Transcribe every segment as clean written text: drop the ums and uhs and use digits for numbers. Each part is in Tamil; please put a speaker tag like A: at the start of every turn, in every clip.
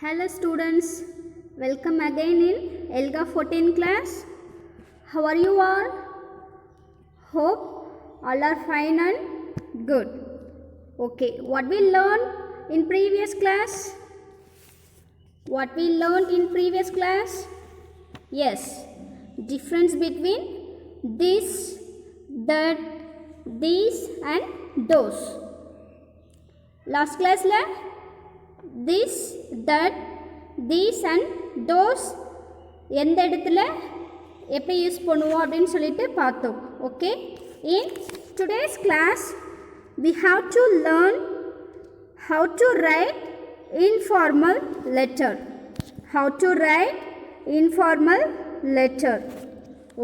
A: Hello students, welcome again in ELGA 14 class. How are you all? Hope all are fine and good. Okay, what we learned in previous class? What we learned in previous class? Yes, difference between this, that, these and those. Last class la this, that, these and those எந்த இடத்துல எப்படி யூஸ் பண்ணுவோம் அப்படின்னு சொல்லிட்டு பார்த்தோம். Okay, in today's class we have to learn how to write informal letter. How to write informal letter.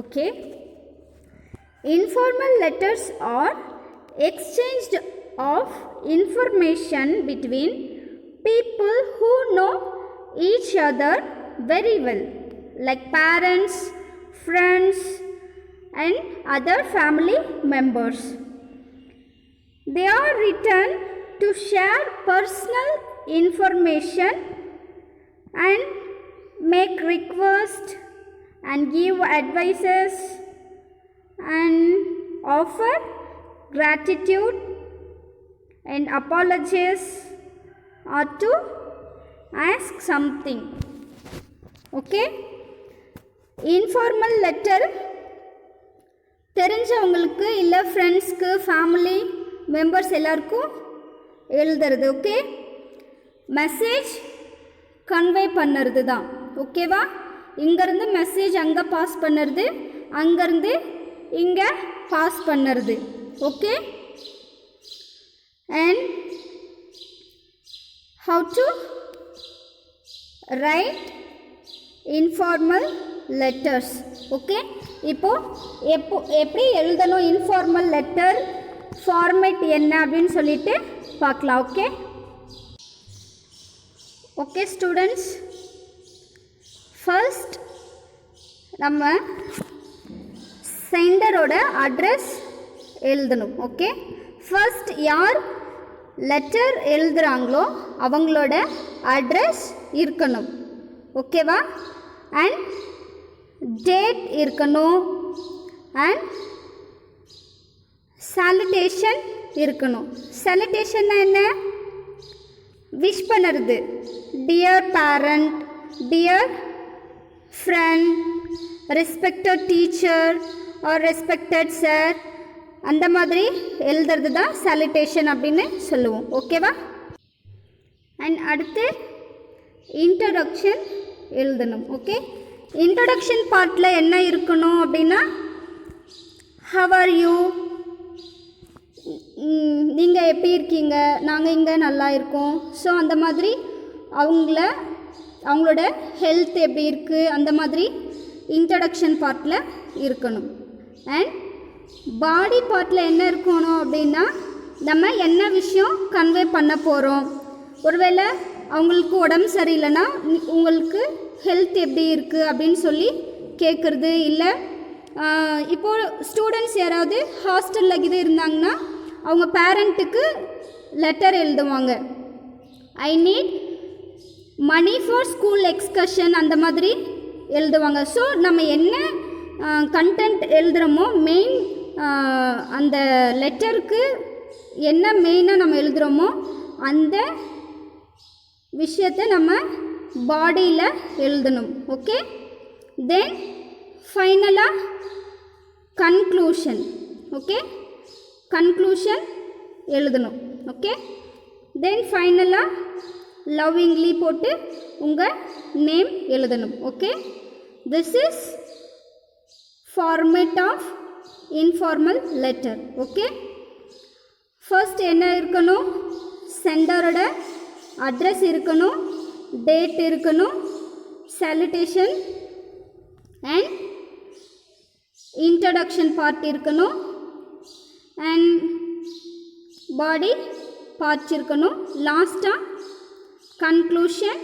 A: Okay, informal letters are exchange of information between people who know each other very well, like parents, friends and other family members. They are written to share personal information and make requests and give advices and offer gratitude and apologies or to ask something. Okay, informal letter தெரிஞ்சவங்களுக்கு இல்லை ஃப்ரெண்ட்ஸ்க்கு ஃபேமிலி மெம்பர்ஸ் எல்லாருக்கும் எழுதுறது. ஓகே, மெசேஜ் கன்வே பண்ணுறது தான். ஓகேவா, இங்கேருந்து மெசேஜ் அங்கே பாஸ் பண்ணுறது, அங்கேருந்து இங்கே பாஸ் பண்ணுறது. Okay, and how to write informal letters. Okay, எப்படி எழுதணும் இன்ஃபார்மல் லெட்டர், ஃபார்மேட் என்ன அப்படின்னு சொல்லிட்டு பார்க்கலாம். ஓகே ஓகே ஸ்டூடெண்ட்ஸ், ஃபர்ஸ்ட் நம்ம சென்டரோட அட்ரஸ் எழுதணும். ஓகே, ஃபர்ஸ்ட் யார் லெட்டர் எழுதுகிறாங்களோ அவங்களோட அட்ரஸ் இருக்கணும். ஓகேவா, அண்ட் டேட் இருக்கணும் அண்ட் சாலுடேஷன் இருக்கணும். சாலுடேஷன்னா என்ன? விஷ் பண்ணுறது. Dear parent, dear friend, respected teacher or respected sir, அந்த மாதிரி எழுதுறது தான் சாலுடேஷன் அப்படின்னு சொல்லுவோம். ஓகேவா, அண்ட் அடுத்து இன்ட்ரடக்ஷன் எழுதணும். ஓகே, இன்ட்ரடக்ஷன் பார்ட்டில் என்ன இருக்கணும் அப்படின்னா, ஹவ் ஆர் யூ, நீங்கள் எப்படி இருக்கீங்க, நாங்கள் இங்கே நல்லா இருக்கோம். ஸோ அந்த மாதிரி அவங்களோட ஹெல்த் எப்படி இருக்குது அந்த மாதிரி இன்ட்ரடக்ஷன் பார்ட்டில் இருக்கணும். அண்ட் பாடி பார்ட்டில் என்ன இருக்கணும் அப்படின்னா, நம்ம என்ன விஷயம் கன்வே பண்ண போகிறோம். ஒருவேளை அவங்களுக்கு உடம்பு சரியில்லைன்னா உங்களுக்கு ஹெல்த் எப்படி இருக்குது அப்படின்னு சொல்லி கேட்குறது. இல்லை இப்போது ஸ்டூடெண்ட்ஸ் யாராவது ஹாஸ்டலில் இது இருந்தாங்கன்னா அவங்க பேரண்ட்டுக்கு லெட்டர் எழுதுவாங்க. I need money for school excursion அந்த மாதிரி எழுதுவாங்க. ஸோ நம்ம என்ன கண்டென்ட் எழுதுகிறோமோ, மெயின் அந்த லெட்டருக்கு என்ன மெயினாக நம்ம எழுதுகிறோமோ அந்த விஷயத்தை நம்ம பாடியில் எழுதணும். ஓகே, தென் ஃபைனலாக கன்க்ளூஷன். ஓகே, கன்க்ளூஷன் எழுதணும். ஓகே, தென் ஃபைனலாக லவ்விங்லி போட்டு உங்கள் நேம் எழுதணும். Okay, this is format of informal letter. Okay, first என்ன இருக்கணும்? சென்டரோட அட்ரஸ் இருக்கணும், டேட் இருக்கணும், சாலுடேஷன் அண்ட் இன்ட்ரடக்ஷன் பார்ட் இருக்கணும், அண்ட் பாடி பார்ட்ஸ் இருக்கணும், லாஸ்ட்டாக கன்க்ளூஷன்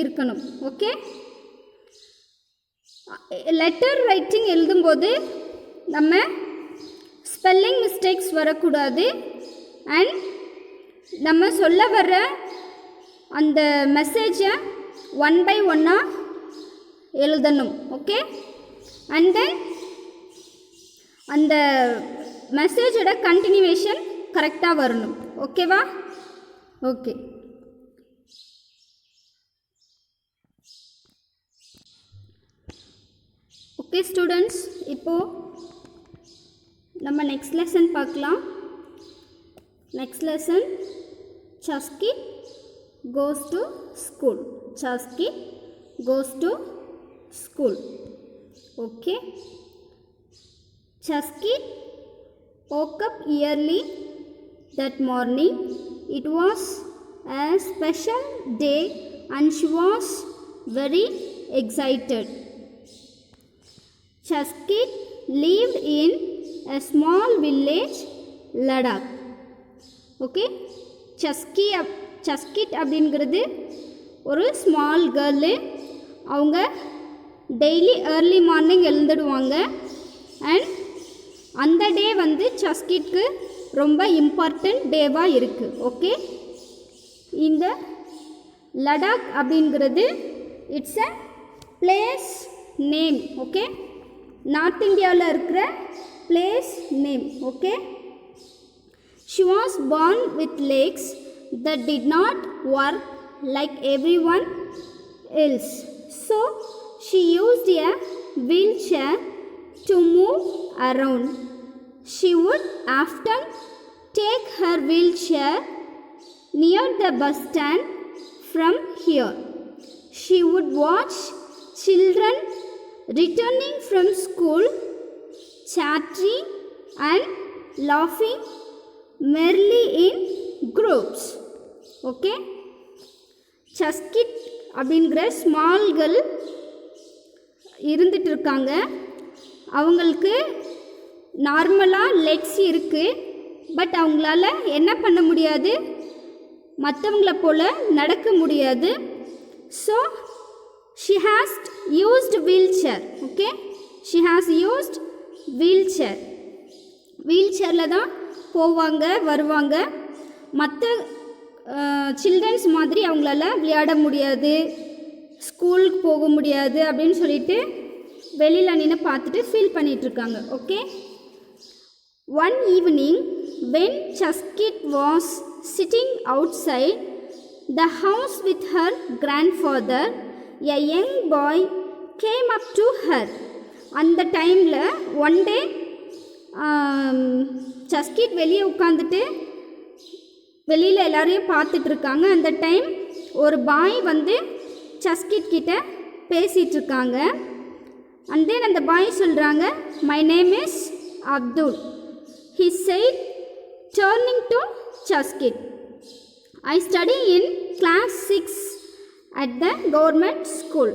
A: இருக்கணும். ஓகே, லெட்டர் ரைட்டிங் எழுதும்போது நம்ம ஸ்பெல்லிங் மிஸ்டேக்ஸ் வரக்கூடாது. அண்ட் நம்ம சொல்ல வர்ற அந்த மெசேஜை ஒன் பை ஒன்னாக எழுதணும். ஓகே, அண்ட் தென் அந்த மெசேஜோட கண்டினியூவேஷன் கரெக்டாக வரணும். ஓகேவா? ஓகே, ஓகே ஸ்டூடெண்ட்ஸ், இப்போது நம்ம நெக்ஸ்ட் லெசன் பார்க்கலாம். Next lesson Chuskit goes to school. Chuskit goes to school. Okay, Chaskit woke up early that morning. It was a special day and she was very excited. Chaskit lived in a small village, Ladakh. Okay, Chaskit அப்படிங்கிறது ஒரு ஸ்மால் கேர்ளு. அவங்க டெய்லி ஏர்லி மார்னிங் எழுந்துடுவாங்க. அண்ட் அந்த டே வந்து சஸ்கிட்க்கு ரொம்ப இம்பார்ட்டண்ட் டேவாக இருக்குது. ஓகே, இந்த லடாக் அப்படிங்கிறது it's a place name. Okay, north இந்தியாவில் இருக்கிற place name. Okay, she was born with legs that did not work like everyone else, so she used a wheelchair to move around. She would often take her wheelchair near the bus stand. From here, she would watch children returning from school, chattering and laughing merrily in groups. Okay, Chaskit அப்படிங்கிற ஸ்மால் கேர்ள் இருந்துட்டு இருக்காங்க. அவங்களுக்கு நார்மலாக லெக்ஸ் இருக்குது, பட் அவங்களால என்ன பண்ண முடியாது, மற்றவங்கள போல் நடக்க முடியாது. So she has used wheelchair. Okay, she has used wheelchair. வீல் சேரில் தான் போவாங்க வருவாங்க. மற்ற சில்ட்ரன்ஸ் மாதிரி அவங்களால விளையாட முடியாது, ஸ்கூலுக்கு போக முடியாது அப்படின்னு சொல்லிட்டு வெளியில் நின்று பார்த்துட்டு ஃபீல் பண்ணிகிட்ருக்காங்க. Okay, one evening when Chuskit was sitting outside the house with her grandfather, a young boy came up to her. அந்த டைமில் ஒன் டே சஸ்கிட் வெளியே உட்காந்துட்டு வெளியில் எல்லாரையும் பார்த்துட்ருக்காங்க. அந்த டைம் ஒரு பாய் வந்து சஸ்கிட் கிட்ட பேசிகிட்ருக்காங்க. அண்ட் தென் அந்த பாய் சொல்கிறாங்க, my name is Abdul. He said turning to Chaskit, I study in class 6 at the government school.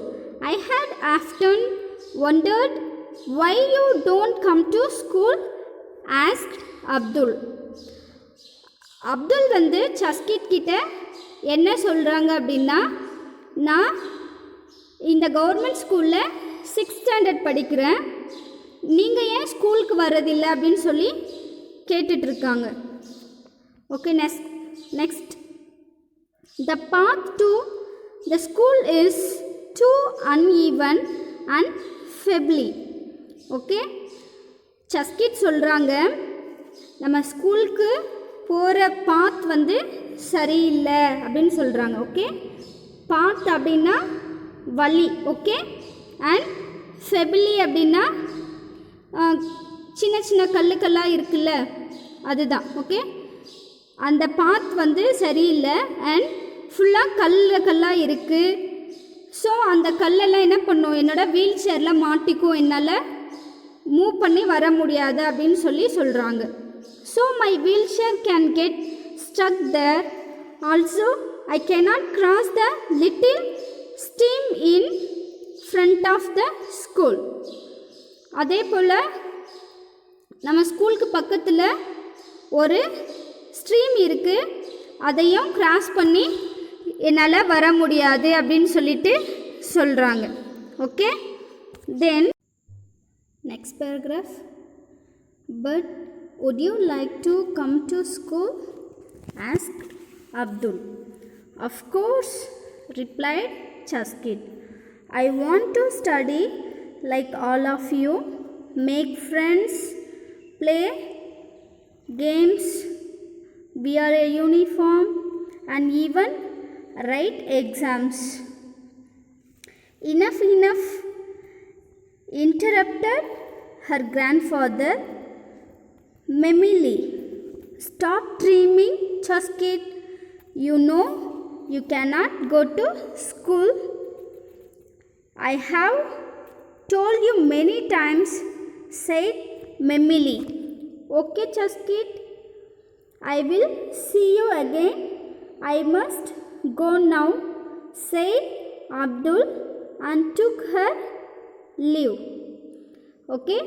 A: I had often wondered why you don't come to school, asked Abdul. Abdul வந்து சஸ்கிட் கிட்ட என்ன சொல்கிறாங்க அப்படின்னா, நான் இந்த கவர்மெண்ட் ஸ்கூலில் 6th ஸ்டாண்டர்ட் படிக்கிறேன், நீங்கள் ஏன் ஸ்கூலுக்கு வர்றதில்லை அப்படின்னு சொல்லி கேட்டுட்ருக்காங்க. Okay, next the path to the school is too uneven and febbly. Okay, Chuskit சொல்கிறாங்க, நம்ம ஸ்கூலுக்கு போகிற பாத் வந்து சரியில்லை அப்படின்னு சொல்கிறாங்க. ஓகே, பாத் அப்படின்னா வழி. ஓகே, அண்ட் ஃபெபிலி அப்படின்னா சின்ன சின்ன கல்லுக்கெல்லாம் இருக்குல்ல, அதுதான். ஓகே, அந்த பாத் வந்து சரியில்லை அண்ட் ஃபுல்லாக கல்லாக இருக்குது. ஸோ அந்த கல்லெல்லாம் என்ன பண்ணும், என்னோடய வீல் சேரில் மாட்டிக்கும், என்னால் மூவ் பண்ணி வர முடியாது அப்படின்னு சொல்கிறாங்க. So my wheelchair can get stuck there. Also I cannot cross the little stream in front of the school. அதே போல் நம்ம ஸ்கூலுக்கு பக்கத்தில் ஒரு ஸ்ட்ரீம் இருக்குது, அதையும் கிராஸ் பண்ணி என்னால் வர முடியாது அப்படின்னு சொல்கிறாங்க. Okay, then next paragraph. But would you like to come to school, asked Abdul. Of course, replied Chaskit. I want to study like all of you, make friends, play games, wear a uniform, and even write exams. Enough, interrupted her grandfather. Memily, stop dreaming, Chaskit. You know you cannot go to school. I have told you many times, said Memily. Okay, Chaskit. I will see you again. I must go now, said Abdul and took her leave. Okay.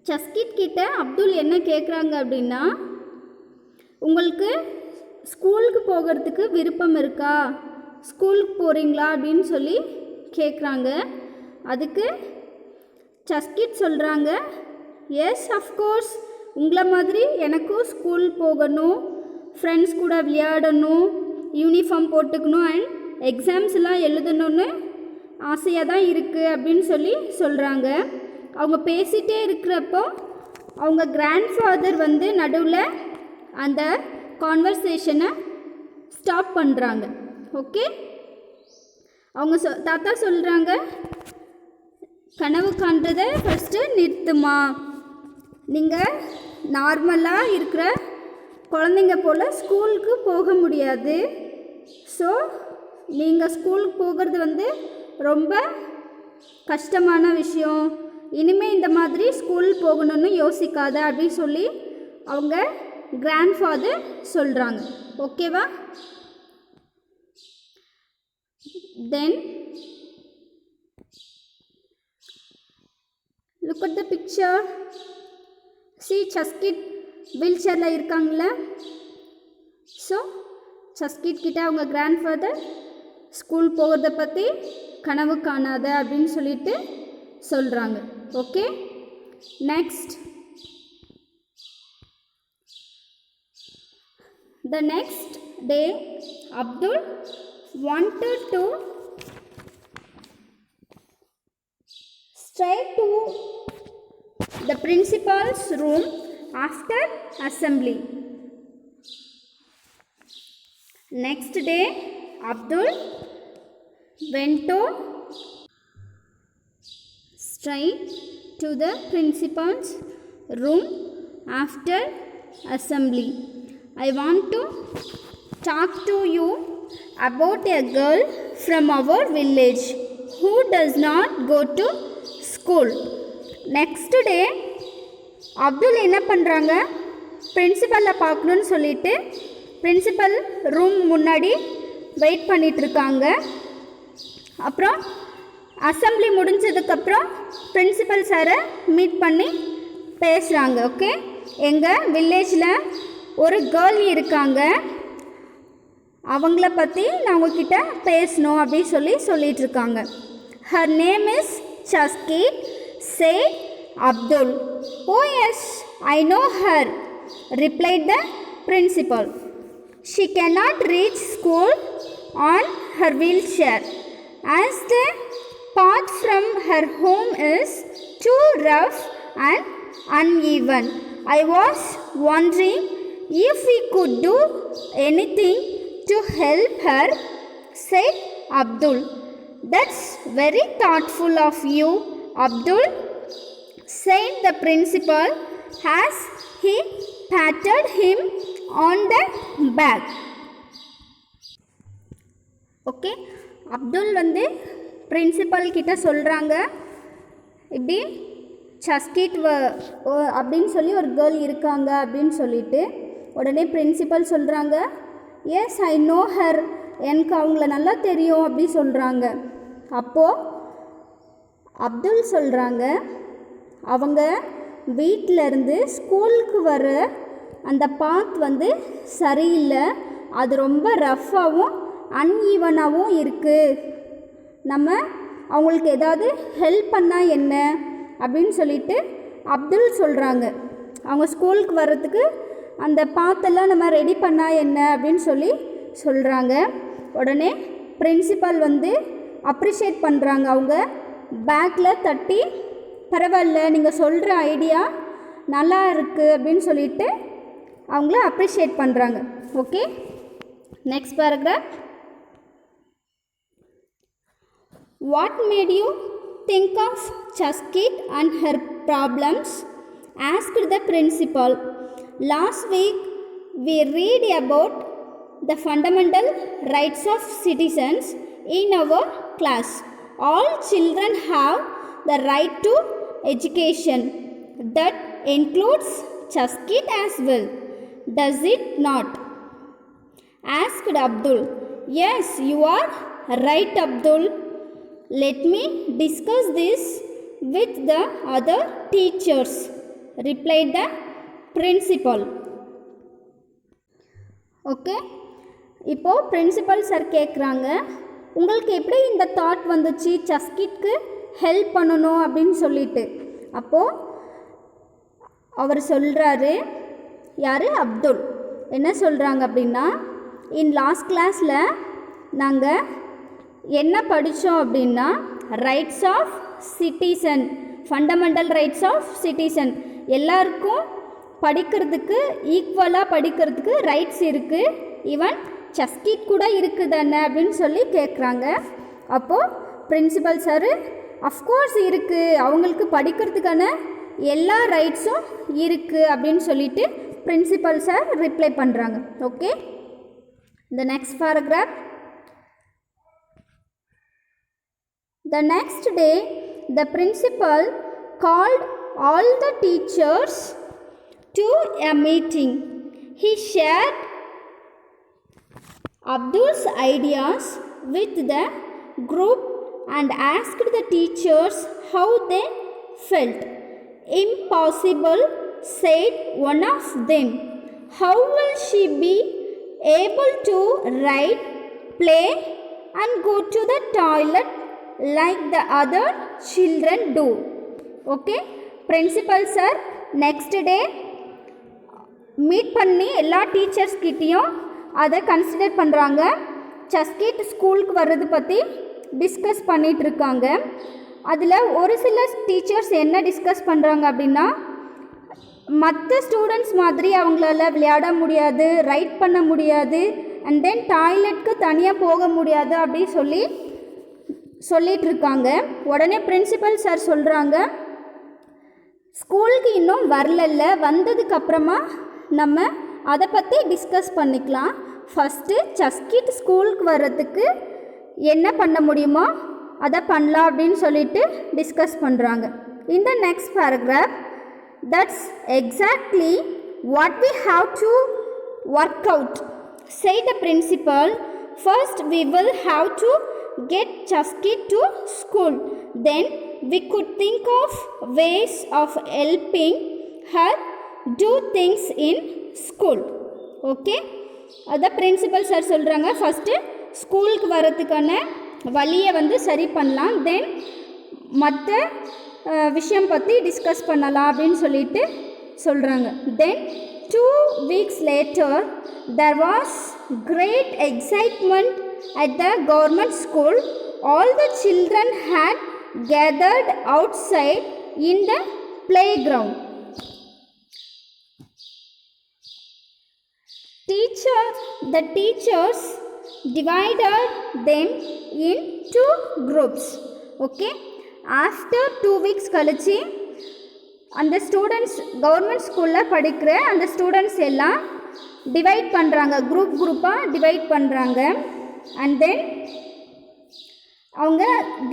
A: சஸ்கிட் கிட்ட அப்துல் என்ன கேட்குறாங்க அப்படின்னா, உங்களுக்கு ஸ்கூலுக்கு போகிறதுக்கு விருப்பம் இருக்கா, ஸ்கூலுக்கு போகிறீங்களா அப்படின்னு சொல்லி கேட்குறாங்க. அதுக்கு சஸ்கிட் சொல்கிறாங்க, எஸ் அஃப்கோர்ஸ், உங்களை மாதிரி எனக்கும் ஸ்கூல் போகணும், ஃப்ரெண்ட்ஸ் கூட விளையாடணும், யூனிஃபார்ம் போட்டுக்கணும் அண்ட் எக்ஸாம்ஸ் எல்லாம் எழுதணும்னு ஆசையாக தான் இருக்குது அப்படின்னு சொல்லி சொல்கிறாங்க. அவங்க பேசிகிட்டே இருக்கிறப்போ அவங்க கிராண்ட்ஃபாதர் வந்து நடுவில் அந்த கான்வர்சேஷனை ஸ்டாப் பண்ணுறாங்க. ஓகே, அவங்க தாத்தா சொல்கிறாங்க, கனவு காண்றதை ஃபஸ்ட்டு நிறுத்துமா, நீங்கள் நார்மலாக இருக்கிற குழந்தைங்க போல் ஸ்கூலுக்கு போக முடியாது. ஸோ நீங்கள் ஸ்கூலுக்கு போகிறது வந்து ரொம்ப கஷ்டமான விஷயம், இனிமேல் இந்த மாதிரி ஸ்கூல் போகணும்னு யோசிக்காத அப்படின்னு சொல்லி அவங்க கிராண்ட்ஃபாதர் சொல்கிறாங்க. ஓகேவா? Then look at the picture. See, Chuskit wheel சேரில் இருக்காங்கள. ஸோ சஸ்கிட் கிட்ட அவங்க கிராண்ட்ஃபாதர் ஸ்கூல் போகிறத பற்றி கனவு காணாத அப்படின்னு சொல்லிட்டு சொல்கிறாங்க. Okay, next. The next day, Abdul wanted to straight to the principal's room after assembly. Next day, Abdul went to straight to the principal's room after assembly. I want to talk to you about a girl from our village who does not go to school. Next day, Abdul என்ன பண்ணுறாங்க, பிரின்சிபலை பார்க்கணுன்னு சொல்லிட்டு பிரின்சிபல் ரூம் முன்னாடி வெயிட் பண்ணிகிட்ருக்காங்க. அப்புறம் அசம்பிளி முடிஞ்சதுக்கப்புறம் பிரின்சிபல் சாரை மீட் பண்ணி பேசுகிறாங்க. ஓகே, எங்கள் வில்லேஜில் ஒரு கேர்ள் இருக்காங்க, அவங்கள பற்றி நான் உங்ககிட்ட பேசணும் அப்படின்னு சொல்லிகிட்ருக்காங்க. Her name is Chuskit, said Abdul. Oh yes, I know her, replied the principal. She cannot reach school on her wheelchair as the path from her home is too rough and uneven. I was wondering if we could do anything to help her, said Abdul. That's very thoughtful of you, Abdul, said the principal as he patted him on the back. Okay, Abdul வந்து பிரின்சிபல் கிட்ட சொல்கிறாங்க, இப்படி சஸ்கிட் அப்படின்னு சொல்லி ஒரு கேர்ள் இருக்காங்க அப்படின்னு சொல்லிட்டு. உடனே பிரின்சிபல் சொல்கிறாங்க, எஸ் ஐ நோ ஹர், எனக்கு அவங்கள நல்லா தெரியும் அப்படி சொல்கிறாங்க. அப்போது அப்துல் சொல்கிறாங்க, அவங்க வீட்டிலேருந்து ஸ்கூலுக்கு வர அந்த பாத் வந்து சரியில்லை, அது ரொம்ப ரஃப்பாகவும் அன்ஈவனாகவும் இருக்குது, நம்ம அவங்களுக்கு ஏதாவது ஹெல்ப் பண்ணால் என்ன அப்படின்னு சொல்லிட்டு அப்துல் சொல்கிறாங்க. அவங்க ஸ்கூலுக்கு வர்றதுக்கு அந்த பாத்தெல்லாம் நம்ம ரெடி பண்ணால் என்ன அப்படின்னு சொல்லி சொல்கிறாங்க. உடனே பிரின்சிபல் வந்து அப்ரிஷியேட் பண்ணுறாங்க. அவங்க பேக்கில் தட்டி பரவாயில்ல நீங்கள் சொல்கிற ஐடியா நல்லா இருக்குது அப்படின்னு சொல்லிட்டு அவங்கள அப்ரிஷியேட் பண்ணுறாங்க. Okay, next paragraph. What made you think of Chaskit and her problems? Asked the principal. Last week we read about the fundamental rights of citizens in our class. All children have the right to education. That includes Chaskit as well. Does it not? Asked Abdul. Yes, you are right, Abdul. Let me discuss this with the other teachers, replied the principal. Okay, இப்போது பிரின்சிபல் சார் கேட்குறாங்க, உங்களுக்கு எப்படி இந்த தாட் வந்துச்சு சஸ்கிட்க்கு ஹெல்ப் பண்ணணும் அப்படின்னு சொல்லிட்டு. அப்போது அவர் சொல்கிறாரு, யார், அப்துல் என்ன சொல்கிறாங்க அப்படின்னா, லாஸ்ட் கிளாஸில் நாங்கள் என்ன படித்தோம் அப்படின்னா rights of citizen, fundamental rights of citizen, எல்லாருக்கும் படிக்கிறதுக்கு ஈக்குவலாக படிக்கிறதுக்கு ரைட்ஸ் இருக்குது, ஈவன் சஸ்கிட் கூட இருக்குது தானே அப்படின்னு சொல்லி கேட்குறாங்க. அப்போது பிரின்சிபல் சார் அஃப்கோர்ஸ் இருக்குது, அவங்களுக்கு படிக்கிறதுக்கான எல்லா ரைட்ஸும் இருக்குது அப்படின்னு சொல்லிட்டு பிரின்சிபல் சார் ரிப்ளை பண்ணுறாங்க. Okay, the next paragraph. The next day, the principal called all the teachers to a meeting. He shared Abdul's ideas with the group and asked the teachers how they felt. Impossible, said one of them. How will she be able to write, play and go to the toilet like the other children do? Okay, principal sir next day meet பண்ணி எல்லா டீச்சர்ஸ் கிட்டேயும் அதை கன்சிடர் பண்ணுறாங்க. சஸ்கிட் ஸ்கூலுக்கு வர்றது பற்றி டிஸ்கஸ் பண்ணிகிட்ருக்காங்க. அதில் ஒரு சில டீச்சர்ஸ் என்ன டிஸ்கஸ் பண்ணுறாங்க அப்படின்னா, மற்ற ஸ்டூடெண்ட்ஸ் மாதிரி அவங்களால விளையாட முடியாது, ரைட் பண்ண முடியாது, அண்ட் தென் டாய்லெட்டுக்கு தனியாக போக முடியாது அப்படி சொல்லிகிட்ருக்காங்க. உடனே பிரின்சிபல் சார் சொல்கிறாங்க, ஸ்கூலுக்கு இன்னும் வரலல்ல, வந்ததுக்கப்புறமா நம்ம அதை பற்றி டிஸ்கஸ் பண்ணிக்கலாம். ஃபஸ்ட்டு சஸ்கிட் ஸ்கூலுக்கு வர்றதுக்கு என்ன பண்ண முடியுமோ அதை பண்ணலாம் அப்படின்னு சொல்லிட்டு டிஸ்கஸ் பண்ணுறாங்க. இந்த next paragraph, that's exactly what we have to work out, said the principal. First we will have to get Chaskit to school, then we could think of ways of helping her do things in school. Okay, அதான் பிரின்சிபல் சார் சொல்கிறாங்க, ஃபஸ்ட்டு ஸ்கூலுக்கு வர்றதுக்கான வழியை வந்து சரி பண்ணலாம், தென் மற்ற விஷயம் பற்றி டிஸ்கஸ் பண்ணலாம் அப்படின்னு சொல்லிட்டு சொல்கிறாங்க. தென் 2 weeks later there was great excitement at the government school. All the children had gathered outside in the playground. The teachers divided them in 2 groups. Okay, after 2 weeks கழிச்சு அந்த ஸ்டூடெண்ட்ஸ் கவர்மெண்ட் ஸ்கூலில் படிக்கிற அந்த ஸ்டூடெண்ட்ஸ் எல்லாம் டிவைட் பண்ணுறாங்க, குரூப்பாக டிவைட் பண்ணுறாங்க. அண்ட் தென் அவங்க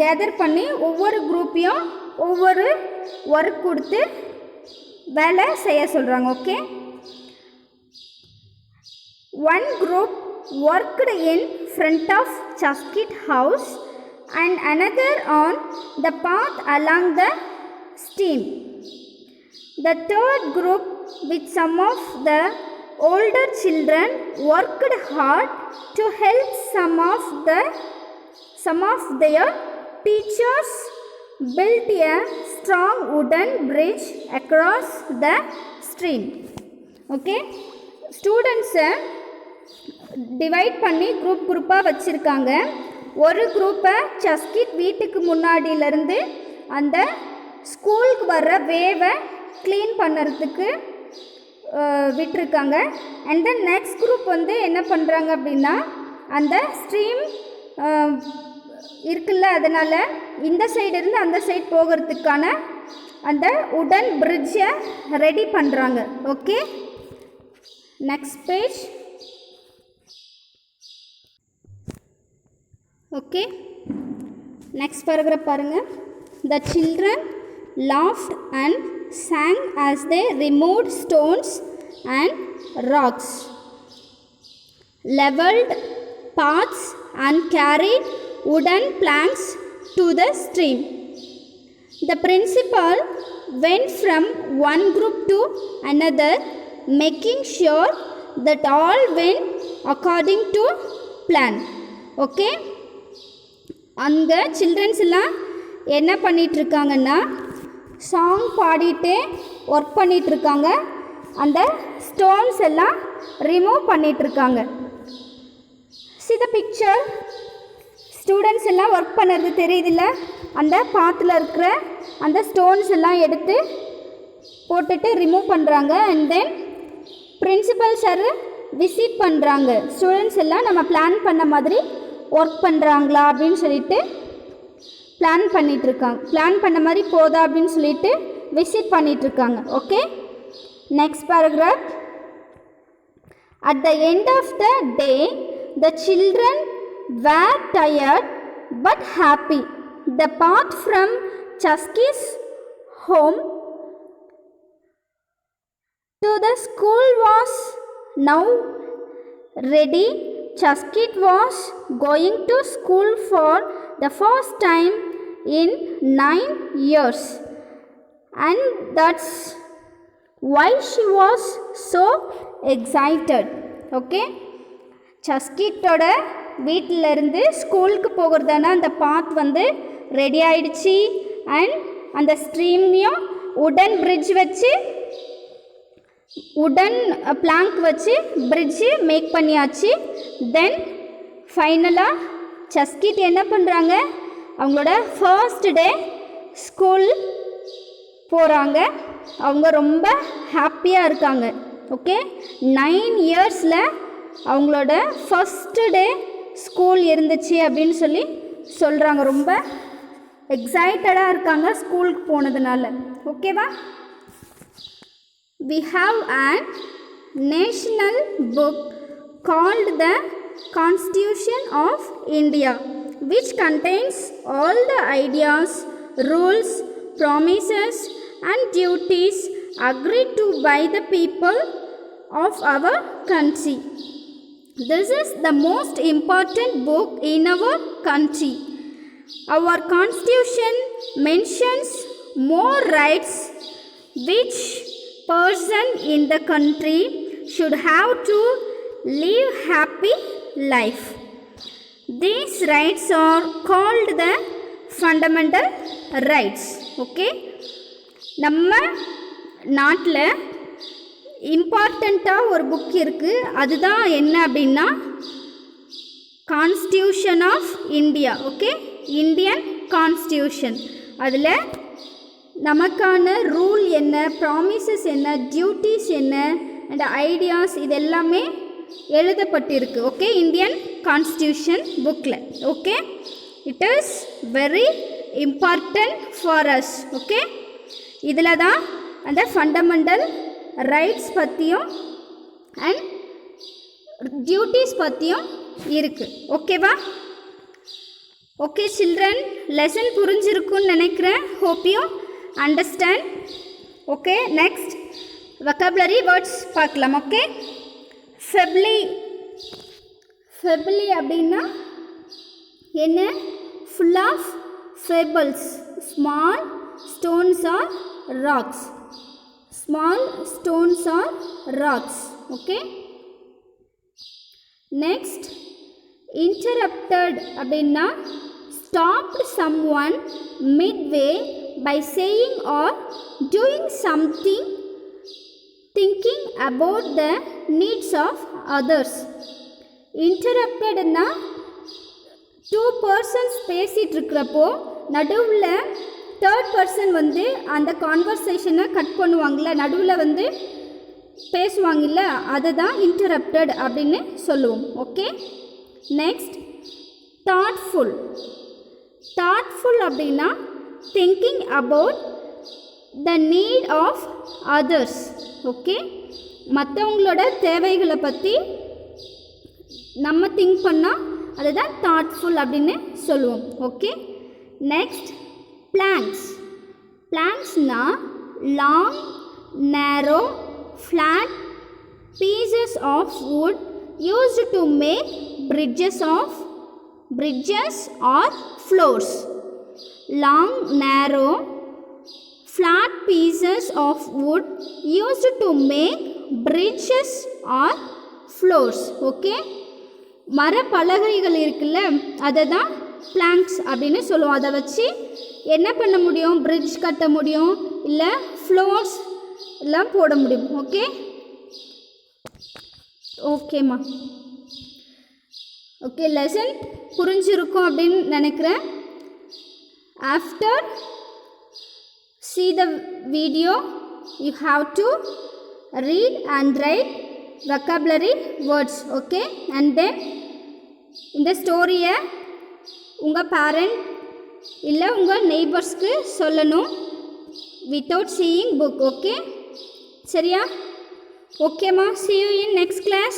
A: கேதர் பண்ணி ஒவ்வொரு குரூப்பையும் ஒவ்வொரு ஒர்க் கொடுத்து வேலை செய்ய சொல்கிறாங்க. Okay, one group worked in front of Chaskit house and another on the path along the stream. The third group, with some of the older children, worked hard to help some of their teachers built a strong wooden bridge across the stream. Okay, ஸ்டூடெண்ட்ஸை டிவைட் பண்ணி குரூப்பாக வச்சுருக்காங்க. ஒரு குரூப்பை சஸ்கிட் வீட்டுக்கு முன்னாடியிலேருந்து அந்த ஸ்கூலுக்கு வர்ற வேவை க்ளீன் பண்ணுறதுக்கு விட்டுருக்காங்க. அண்ட் தென் நெக்ஸ்ட் குரூப் வந்து என்ன பண்ணுறாங்க அப்படின்னா, அந்த ஸ்ட்ரீம் இருக்குல்ல, அதனால் இந்த சைடு இருந்து அந்த சைடு போகிறதுக்கான அந்த உடன் பிரிட்ஜை ரெடி பண்ணுறாங்க. Okay, next page. Okay, next paragraph பாருங்கள். The children laughed and sang as they removed stones and rocks, leveled paths and carried wooden planks to the stream. The principal went from one group to another, making sure that all went according to plan. Okay, அங்கே சில்ட்ரன்ஸ் எல்லாம் என்ன பண்ணிகிட்ருக்காங்கன்னா சாங் பாடிட்டு ஒர்க் பண்ணிகிட்ருக்காங்க. அந்த ஸ்டோன்ஸ் எல்லாம் ரிமூவ் பண்ணிகிட்ருக்காங்க. See the picture. ஸ்டூடெண்ட்ஸ் எல்லாம் ஒர்க் பண்ணுறது தெரியுதில்ல, அந்த பாத்தில் இருக்கிற அந்த ஸ்டோன்ஸ் எல்லாம் எடுத்து போட்டுட்டு ரிமூவ் பண்ணுறாங்க. And then principal sir visit பண்ணுறாங்க. ஸ்டூடெண்ட்ஸ் எல்லாம் நம்ம பிளான் பண்ண மாதிரி ஒர்க் பண்ணுறாங்களா அப்படின்னு சொல்லிட்டு பிளான் பண்ண மாதிரி போதா அப்படின்னு சொல்லிட்டு விசிட் பண்ணிகிட்ருக்காங்க. Okay, next paragraph. At the end of the day the children were tired but happy. The path from Chasky's home to the school was now ready. Chaskit was going to school for the first time in 9 years, and that's why she was so excited. Okay, சஸ்கிட்டோட வீட்டிலேருந்து ஸ்கூலுக்கு போகிறதான அந்த பாத் வந்து ரெடி ஆகிடுச்சு. அண்ட் அந்த ஸ்ட்ரீம்லேயும் உடன் பிரிட்ஜ் வச்சு உடன் பிளாங்க் வச்சு பிரிட்ஜு மேக் பண்ணியாச்சு. தென் ஃபைனலாக சஸ்கிட் என்ன பண்ணுறாங்க, அவங்களோட ஃபர்ஸ்ட் டே ஸ்கூல் போகிறாங்க. அவங்க ரொம்ப ஹாப்பியாக இருக்காங்க. ஓகே, 9 இயர்ஸில் அவங்களோட ஃபஸ்ட்டு டே ஸ்கூல் இருந்துச்சு அப்படின்னு சொல்லி சொல்கிறாங்க. ரொம்ப எக்ஸைட்டடாக இருக்காங்க ஸ்கூலுக்கு போனதுனால. ஓகேவா? We have an national book called the Constitution of India, which contains all the ideas, rules, promises and duties agreed to by the people of our country. This is the most important book in our country. Our constitution mentions more rights which person in the country should have to live happy life. These rights are called the fundamental rights. Okay, நம்ம நாட்டில் இம்பார்ட்டண்ட்டாக ஒரு புக் இருக்குது. அதுதான் என்ன அப்படின்னா constitution of India. Okay, Indian constitution. அதில் நமக்கான ரூல் என்ன, ப்ராமிசஸ் என்ன, டியூட்டிஸ் என்ன அண்ட் ஐடியாஸ் இது எல்லாமே எழுதப்பட்டிருக்கு. ஓகே, இந்தியன் கான்ஸ்டியூஷன் புக்கில். Okay, it is very important for us. Okay, இதில் தான் அந்த ஃபண்டமெண்டல் ரைட்ஸ் பற்றியும் அண்ட் டியூட்டிஸ் பற்றியும் இருக்குது. ஓகேவா? ஓகே சில்ட்ரன், லெசன் புரிஞ்சிருக்குன்னு நினைக்கிறேன். Hope you understand. Okay, next vocabulary words பார்க்கலாம். Okay, pebbly. ஃபெப்லி அப்படின்னா என்ன? Full of pebbles, small stones or rocks. Small stones or rocks. Okay, next interrupted அப்படின்னா stopped someone midway by saying or doing something thinking about the needs of others. இன்டரப்டட்னா டூ பர்சன்ஸ் பேசிகிட்டு இருக்கிறப்போ நடுவில் தேர்ட் பர்சன் வந்து அந்த கான்வர்சேஷனை கட் பண்ணுவாங்கள்ல, நடுவில் வந்து பேசுவாங்கல்ல, அதை தான் இன்டரப்டட் அப்படின்னு சொல்லுவோம். Okay, next thoughtful. தாட்ஃபுல் அப்படின்னா thinking about the need of others. Okay, மற்றவங்களோட தேவைகளை பற்றி நம்ம திங்க் பண்ணால் அதுதான் தாட்ஃபுல் அப்படின்னு சொல்லுவோம். Okay, next planks. பிளாங்க்ஸ்னால் long narrow flat pieces of wood used to make bridges or floors. Long narrow flat pieces of wood used to make bridges or floors. Okay, மர பலகைகள் இருக்குல்ல, அதை தான் பிளாங்க்ஸ் அப்படின்னு சொல்லுவோம். அதை வச்சு என்ன பண்ண முடியும்? பிரிட்ஜ் கட்ட முடியும், இல்லை ஃப்ளோர்ஸ் எல்லாம் போட முடியும். ஓகே, ஓகேம்மா. ஓகே, லெசன் புரிஞ்சிருக்கும் அப்படின்னு நினைக்கிறேன். After see the video you have to read and write vocabulary words. Okay, and then இந்த ஸ்டோரியை உங்கள் பேரண்ட் இல்லை உங்கள் நெய்பர்ஸ்க்கு சொல்லணும் வித்தவுட் சீயிங் புக். ஓகே, சரியா? ஓகேம்மா, see you in next class.